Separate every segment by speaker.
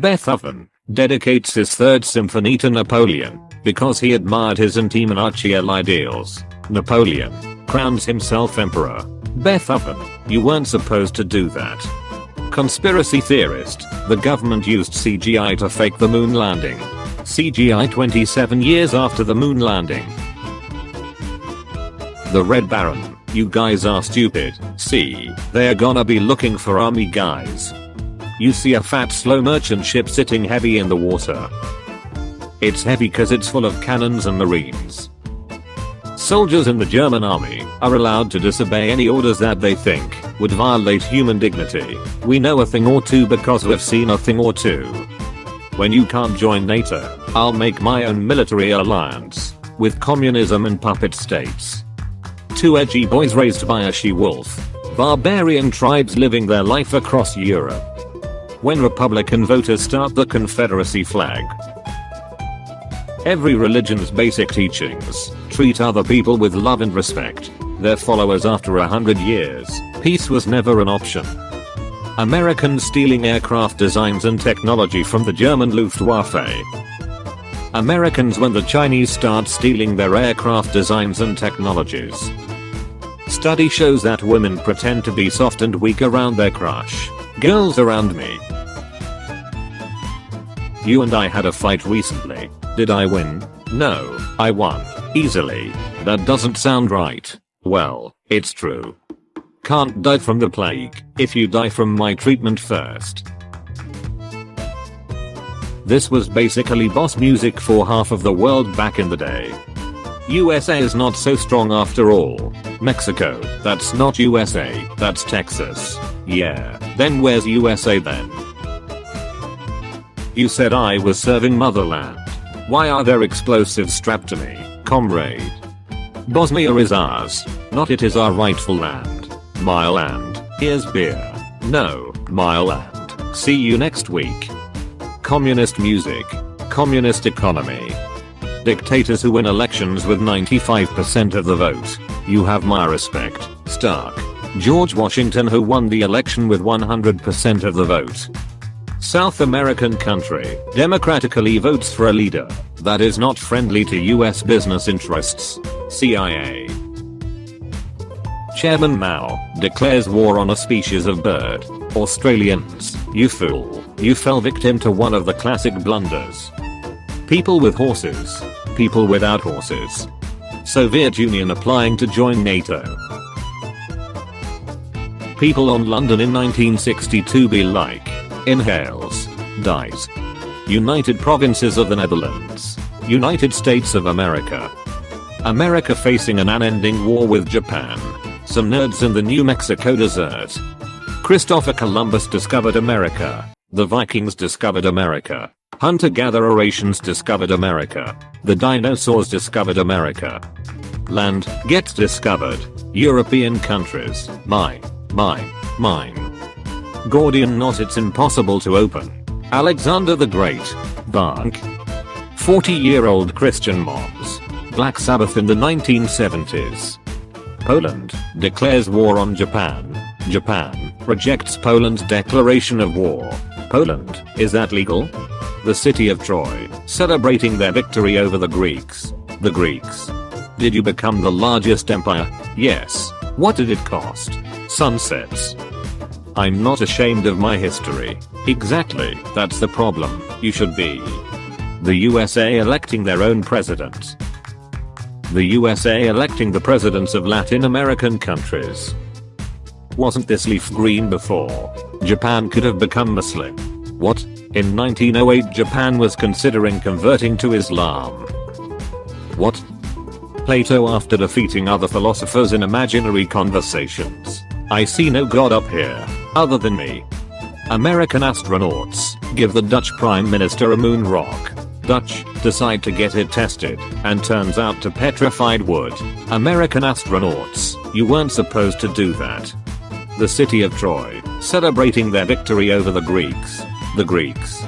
Speaker 1: Beethoven dedicates his third symphony to Napoleon because he admired his anti-monarchical ideals. Napoleon crowns himself emperor. Beethoven, you weren't supposed to do that. Conspiracy theorist, the government used CGI to fake the moon landing. CGI 27 years after the moon landing. The Red Baron, you guys are stupid. See, they're gonna be looking for army guys. You see a fat slow merchant ship sitting heavy in the water. It's heavy cause it's full of cannons and marines. Soldiers in the German army are allowed to disobey any orders that they think would violate human dignity. We know a thing or two because we've seen a thing or two. When you can't join NATO, I'll make my own military alliance with communism and puppet states. Two edgy boys raised by a she-wolf. Barbarian tribes living their life across Europe. When Republican voters start the Confederacy flag. Every religion's basic teachings treat other people with love and respect. Their followers after 100 years, peace was never an option. Americans stealing aircraft designs and technology from the German Luftwaffe. Americans when the Chinese start stealing their aircraft designs and technologies. Study shows that women pretend to be soft and weak around their crush. Girls around me. You and I had a fight recently. Did I win? No, I won. Easily. That doesn't sound right. Well, it's true. Can't die from the plague if you die from my treatment first. This was basically boss music for half of the world back in the day. USA is not so strong after all. Mexico, that's not USA, that's Texas. Yeah, then where's USA then? You said I was serving motherland. Why are there explosives strapped to me, comrade? Bosnia is ours, not it is our rightful land. My land, here's beer. No, my land. See you next week. Communist music. Communist economy. Dictators who win elections with 95% of the vote. You have my respect. Stark. George Washington who won the election with 100% of the vote. South American country democratically votes for a leader that is not friendly to US business interests. CIA. Chairman Mao declares war on a species of bird. Australians, you fool, you fell victim to one of the classic blunders. People with horses, people without horses. Soviet Union applying to join NATO. People on London in 1962 be like, inhales, dies. United Provinces of the Netherlands. United States of America. America facing an unending war with Japan. Some nerds in the New Mexico desert. Christopher Columbus discovered America. The Vikings discovered America. Hunter-gatherer rations discovered America. The dinosaurs discovered America. Land gets discovered. European countries. Mine. Gordian knot it's impossible to open. Alexander the Great. Dank. 40-year-old Christian mobs. Black Sabbath in the 1970s. Poland declares war on Japan. Japan rejects Poland's declaration of war. Poland, is that legal? The city of Troy, celebrating their victory over the Greeks. The Greeks. Did you become the largest empire? Yes. What did it cost? Sunsets. I'm not ashamed of my history. Exactly, that's the problem. You should be. The USA electing their own president. The USA electing the presidents of Latin American countries. Wasn't this leaf green before? Japan could have become Muslim. What? In 1908 Japan was considering converting to Islam. What? Plato after defeating other philosophers in imaginary conversations. I see no god up here, other than me. American astronauts give the Dutch Prime Minister a moon rock. Dutch decide to get it tested and turns out to petrified wood. American astronauts, you weren't supposed to do that. The city of Troy, celebrating their victory over the Greeks. The Greeks.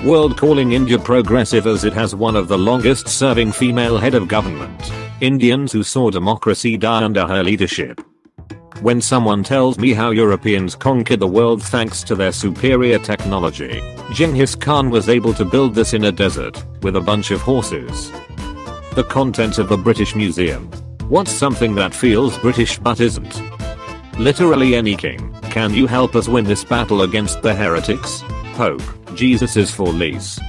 Speaker 1: World calling India progressive as it has one of the longest serving female head of government. Indians who saw democracy die under her leadership. When someone tells me how Europeans conquered the world thanks to their superior technology, Genghis Khan was able to build this in a desert with a bunch of horses. The contents of a British museum. What's something that feels British but isn't? Literally any king. Can you help us win this battle against the heretics? Pope, Jesus is for lease.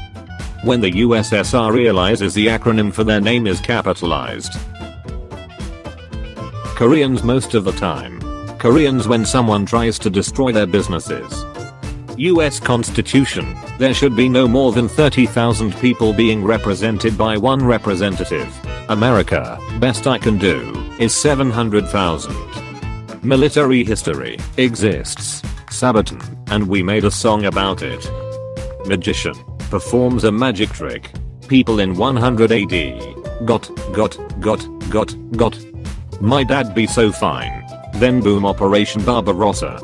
Speaker 1: When the USSR realizes the acronym for their name is capitalized. Koreans most of the time. Koreans when someone tries to destroy their businesses. US Constitution, there should be no more than 30,000 people being represented by one representative. America, best I can do, is 700,000. Military history, exists. Sabaton, and we made a song about it. Magician, performs a magic trick. People in 100 AD. Got. My dad be so fine. Then boom Operation Barbarossa.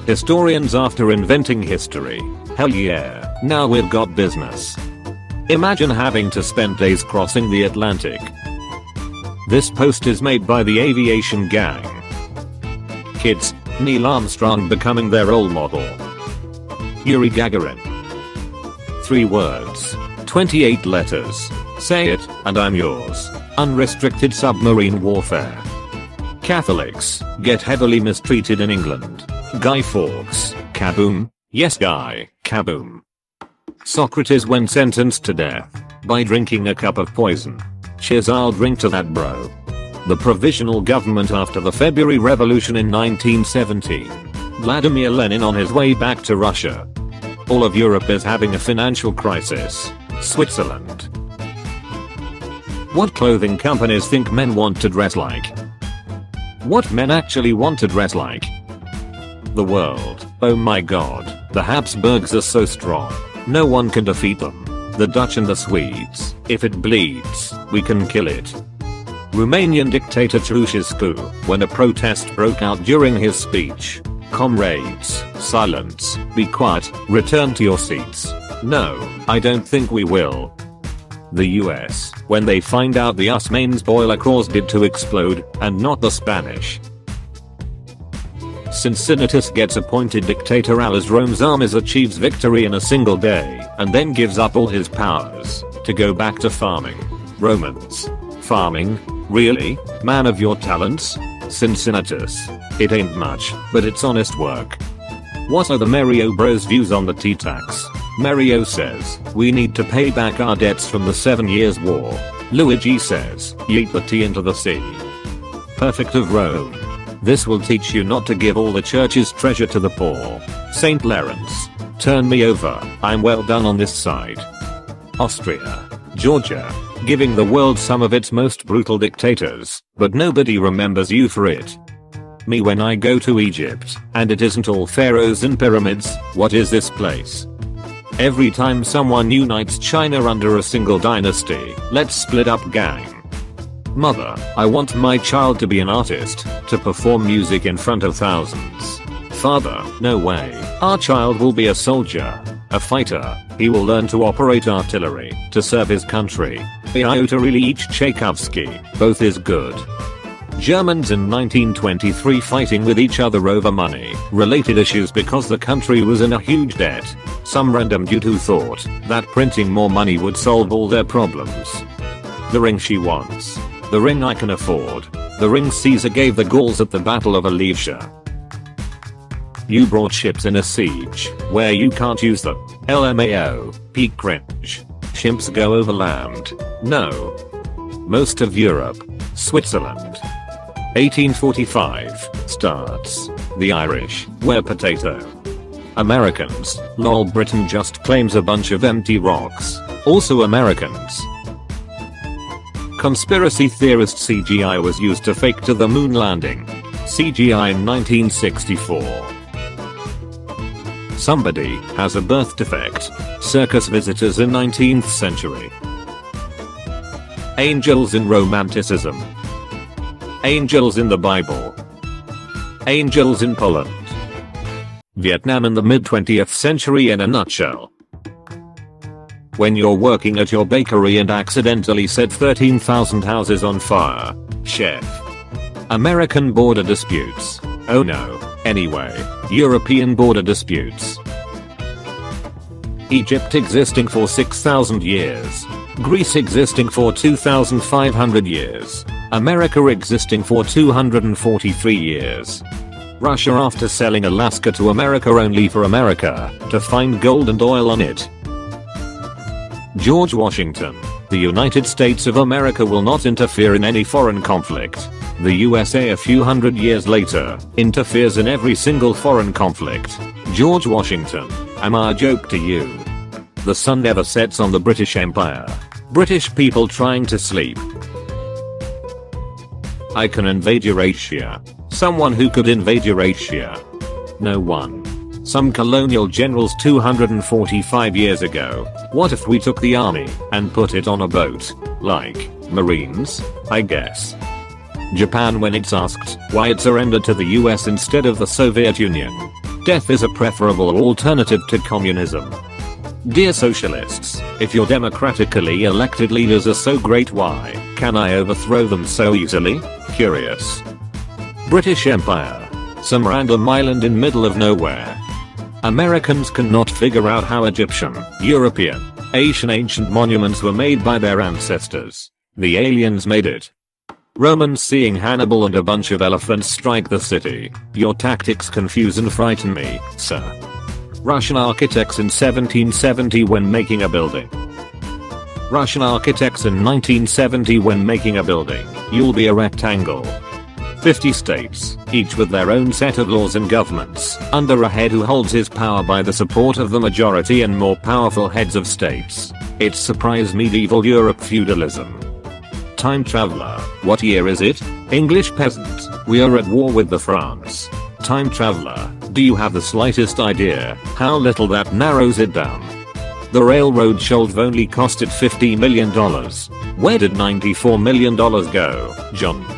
Speaker 1: Historians after inventing history. Hell yeah, now we've got business. Imagine having to spend days crossing the Atlantic. This post is made by the aviation gang. Kids, Neil Armstrong becoming their role model. Yuri Gagarin. 3 words. 28 letters. Say it, and I'm yours. Unrestricted submarine warfare. Catholics, get heavily mistreated in England. Guy Fawkes, kaboom, yes guy, kaboom. Socrates when sentenced to death. By drinking a cup of poison. Cheers, I'll drink to that bro. The provisional government after the February Revolution in 1917. Vladimir Lenin on his way back to Russia. All of Europe is having a financial crisis. Switzerland. What clothing companies think men want to dress like? What men actually want to dress like? The world. Oh my god, the Habsburgs are so strong. No one can defeat them. The Dutch and the Swedes. If it bleeds, we can kill it. Romanian dictator Ceausescu, when a protest broke out during his speech. Comrades, silence, be quiet, return to your seats. No, I don't think we will. The US, when they find out the US boiler caused it to explode, and not the Spanish. Cincinnatus gets appointed dictator as Rome's armies achieves victory in a single day, and then gives up all his powers, to go back to farming. Romans. Farming? Really? Man of your talents? Cincinnatus. It ain't much, but it's honest work. What are the Mario Bros views on the tea tax? Mario says, we need to pay back our debts from the 7 Years' War. Luigi says, yeet the tea into the sea. Perfect of Rome. This will teach you not to give all the church's treasure to the poor. Saint Lawrence. Turn me over, I'm well done on this side. Austria. Georgia. Giving the world some of its most brutal dictators, but nobody remembers you for it. Me when I go to Egypt, and it isn't all pharaohs and pyramids, what is this place? Every time someone unites China under a single dynasty, let's split up gang. Mother, I want my child to be an artist, to perform music in front of thousands. Father, no way, our child will be a soldier, a fighter, he will learn to operate artillery, to serve his country. Piotr Ilyich Tchaikovsky, both is good. Germans in 1923 fighting with each other over money, related issues because the country was in a huge debt. Some random dude who thought that printing more money would solve all their problems. The ring she wants. The ring I can afford. The ring Caesar gave the Gauls at the Battle of Alesia. You brought ships in a siege, where you can't use them. LMAO, peak cringe. Chimps go over land. No. Most of Europe. Switzerland. 1845, starts. The Irish, wear potato. Americans, lol Britain just claims a bunch of empty rocks. Also Americans. Conspiracy theorist CGI was used to fake to the moon landing. CGI in 1964. Somebody has a birth defect. Circus visitors in 19th century. Angels in Romanticism. Angels in the Bible. Angels in Poland. Vietnam in the mid-20th century in a nutshell. When you're working at your bakery and accidentally set 13,000 houses on fire. Chef. American border disputes. Oh no. Anyway, European border disputes. Egypt existing for 6,000 years. Greece existing for 2,500 years. America existing for 243 years. Russia after selling Alaska to America only for America to find gold and oil on it. George Washington. The United States of America will not interfere in any foreign conflict. The USA a few hundred years later interferes in every single foreign conflict. George Washington. Am I a joke to you? The sun never sets on the British Empire. British people trying to sleep. I can invade Eurasia. Someone who could invade Eurasia. No one. Some colonial generals 245 years ago. What if we took the army and put it on a boat? Like Marines, I guess. Japan when it's asked why it surrendered to the US instead of the Soviet Union. Death is a preferable alternative to communism. Dear socialists, if your democratically elected leaders are so great, why can I overthrow them so easily? Curious. British Empire. Some random island in middle of nowhere. Americans cannot figure out how Egyptian, European, Asian ancient monuments were made by their ancestors. The aliens made it. Romans seeing Hannibal and a bunch of elephants strike the city. Your tactics confuse and frighten me, sir. Russian architects in 1770 when making a building. Russian architects in 1970 when making a building. You'll be a rectangle. 50 states, each with their own set of laws and governments, under a head who holds his power by the support of the majority and more powerful heads of states. It's surprise medieval Europe feudalism. Time traveler. What year is it? English peasant. We are at war with the France. Time traveler. Do you have the slightest idea how little that narrows it down? The railroad should have only costed $50 million. Where did $94 million go, John?